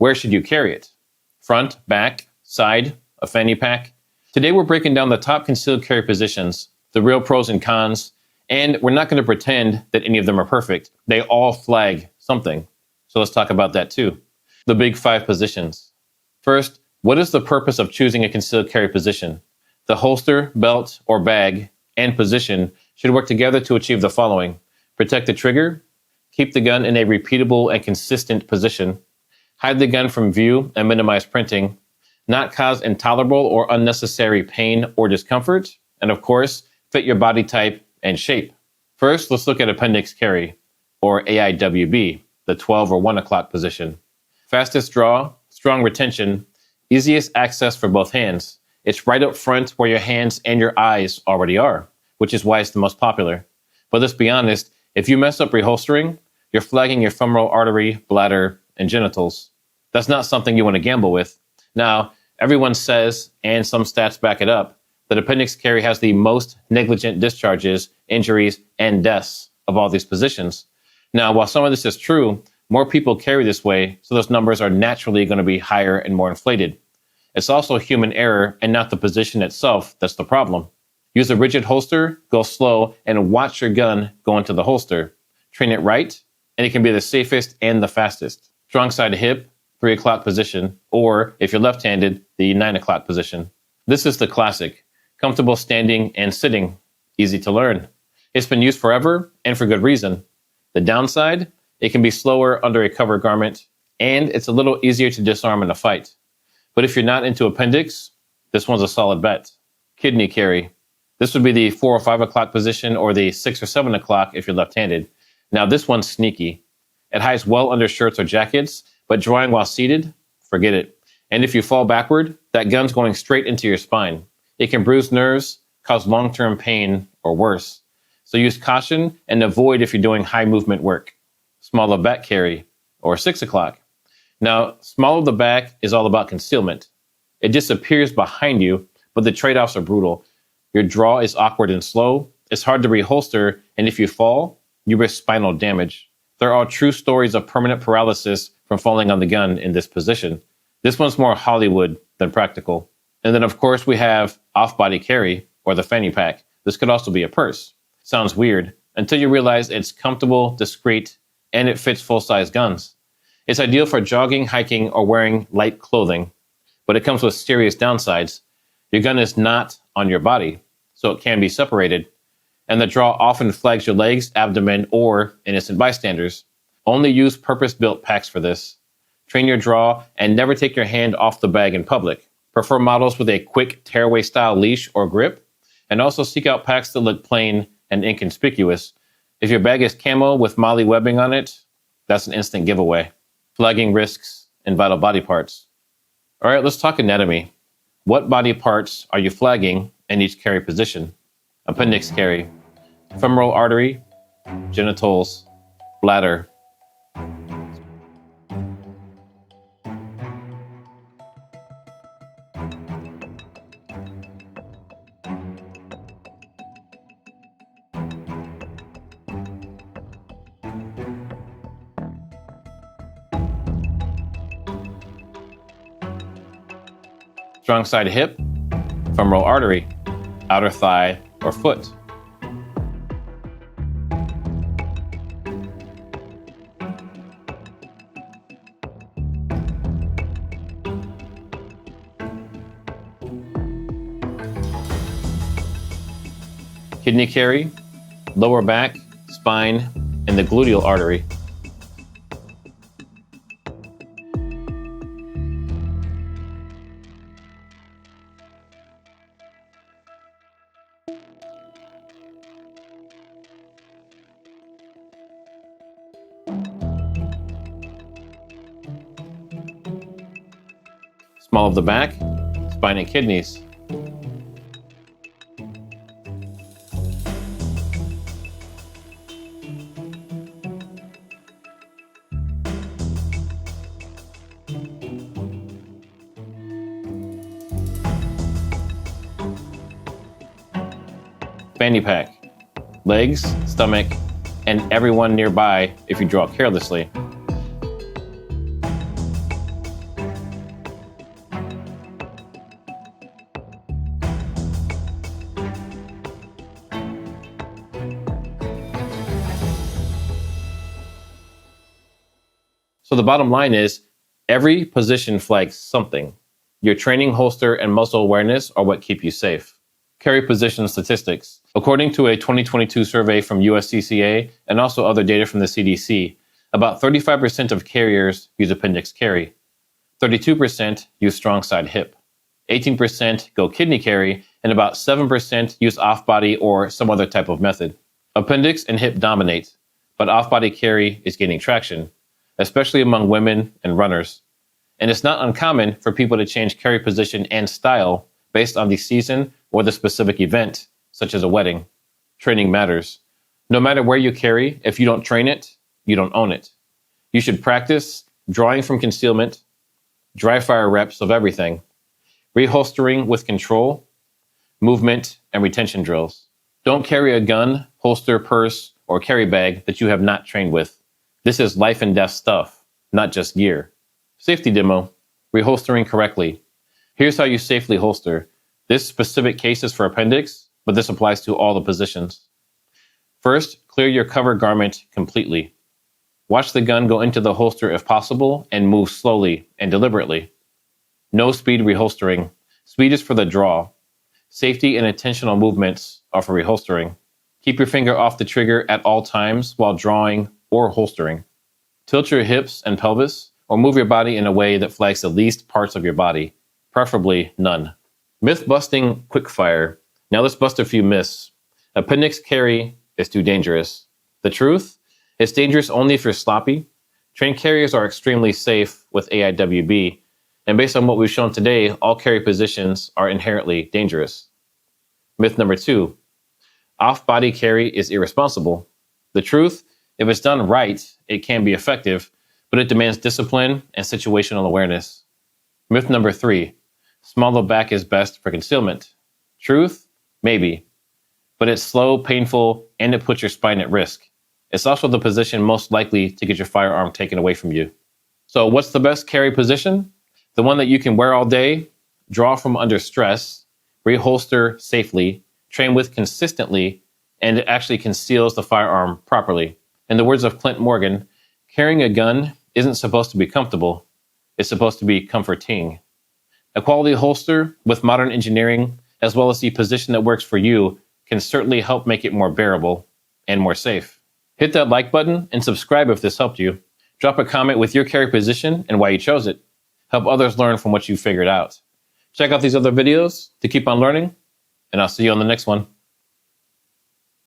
Where should you carry it? Front, back, side, a fanny pack? Today we're breaking down the top concealed carry positions, the real pros and cons, and we're not going to pretend that any of them are perfect. They all flag something. So let's talk about that too. The big 5 positions. First, what is the purpose of choosing a concealed carry position? The holster, belt, or bag, and position should work together to achieve the following: protect the trigger, keep the gun in a repeatable and consistent position, hide the gun from view and minimize printing, not cause intolerable or unnecessary pain or discomfort, and of course, fit your body type and shape. First, let's look at Appendix carry, or AIWB, the 12 or 1 o'clock position. Fastest draw, strong retention, easiest access for both hands. It's right up front where your hands and your eyes already are, which is why it's the most popular. But let's be honest, if you mess up reholstering, you're flagging your femoral artery, bladder, and genitals. That's not something you want to gamble with. Now, everyone says, and some stats back it up, that Appendix carry has the most negligent discharges, injuries, and deaths of all these positions. Now, while some of this is true, more people carry this way, so those numbers are naturally going to be higher and more inflated. It's also human error and not the position itself that's the problem. Use a rigid holster, go slow, and watch your gun go into the holster. Train it right, and it can be the safest and the fastest. Strong side hip, 3 o'clock position, or if you're left-handed, the 9 o'clock position. This is the classic. Comfortable standing and sitting. Easy to learn. It's been used forever and for good reason. The downside, it can be slower under a cover garment, and it's a little easier to disarm in a fight. But if you're not into Appendix, this one's a solid bet. Kidney carry. This would be the 4 or 5 o'clock position, or the 6 or 7 o'clock if you're left-handed. Now this one's sneaky. It hides well under shirts or jackets, but drawing while seated, forget it. And if you fall backward, that gun's going straight into your spine. It can bruise nerves, cause long-term pain, or worse. So use caution and avoid if you're doing high movement work. Small of back carry, or 6 o'clock. Now, small of the back is all about concealment. It disappears behind you, but the trade-offs are brutal. Your draw is awkward and slow, it's hard to reholster, and if you fall, you risk spinal damage. There are true stories of permanent paralysis from falling on the gun in this position. This one's more Hollywood than practical. And then, of course, we have off-body carry, or the fanny pack. This could also be a purse. Sounds weird, until you realize it's comfortable, discreet, and it fits full-size guns. It's ideal for jogging, hiking, or wearing light clothing, but it comes with serious downsides. Your gun is not on your body, so it can be separated, and the draw often flags your legs, abdomen, or innocent bystanders. Only use purpose-built packs for this. Train your draw and never take your hand off the bag in public. Prefer models with a quick tearaway-style leash or grip, and also seek out packs that look plain and inconspicuous. If your bag is camo with Molly webbing on it, that's an instant giveaway. Flagging risks and vital body parts. All right, let's talk anatomy. What body parts are you flagging in each carry position? Appendix carry. Femoral artery, genitals, bladder. Strong side hip, femoral artery, outer thigh or foot. Kidney carry, lower back, spine, and the gluteal artery. Small of the back, spine and kidneys. Fanny pack, legs, stomach, and everyone nearby if you draw carelessly. So the bottom line is every position flags something. Your training, holster, and muzzle awareness are what keep you safe. Carry position statistics. According to a 2022 survey from USCCA and also other data from the CDC, about 35% of carriers use appendix carry. 32% use strong side hip. 18% go kidney carry, and about 7% use off-body or some other type of method. Appendix and hip dominate, but off-body carry is gaining traction, especially among women and runners. And it's not uncommon for people to change carry position and style based on the season or the specific event, such as a wedding. Training matters. No matter where you carry, if you don't train it, you don't own it. You should practice drawing from concealment, dry fire reps of everything, reholstering with control, movement, and retention drills. Don't carry a gun, holster, purse, or carry bag that you have not trained with. This is life and death stuff, not just gear. Safety demo, reholstering correctly. Here's how you safely holster. This specific case is for appendix, but this applies to all the positions. First, clear your cover garment completely. Watch the gun go into the holster if possible and move slowly and deliberately. No speed reholstering. Speed is for the draw. Safety and intentional movements are for reholstering. Keep your finger off the trigger at all times while drawing or holstering. Tilt your hips and pelvis or move your body in a way that flags the least parts of your body, preferably none. Myth busting quickfire. Now let's bust a few myths. Appendix carry is too dangerous. The truth? It's dangerous only if you're sloppy. Trained carriers are extremely safe with AIWB, and based on what we've shown today, all carry positions are inherently dangerous. Myth number 2, off-body carry is irresponsible. The truth? If it's done right, it can be effective, but it demands discipline and situational awareness. Myth number 3, smaller back is best for concealment. Truth? Maybe. But it's slow, painful, and it puts your spine at risk. It's also the position most likely to get your firearm taken away from you. So what's the best carry position? The one that you can wear all day, draw from under stress, reholster safely, train with consistently, and it actually conceals the firearm properly. In the words of Clint Morgan, carrying a gun isn't supposed to be comfortable. It's supposed to be comforting. A quality holster with modern engineering, as well as the position that works for you, can certainly help make it more bearable and more safe. Hit that like button and subscribe if this helped you. Drop a comment with your carry position and why you chose it. Help others learn from what you figured out. Check out these other videos to keep on learning, and I'll see you on the next one.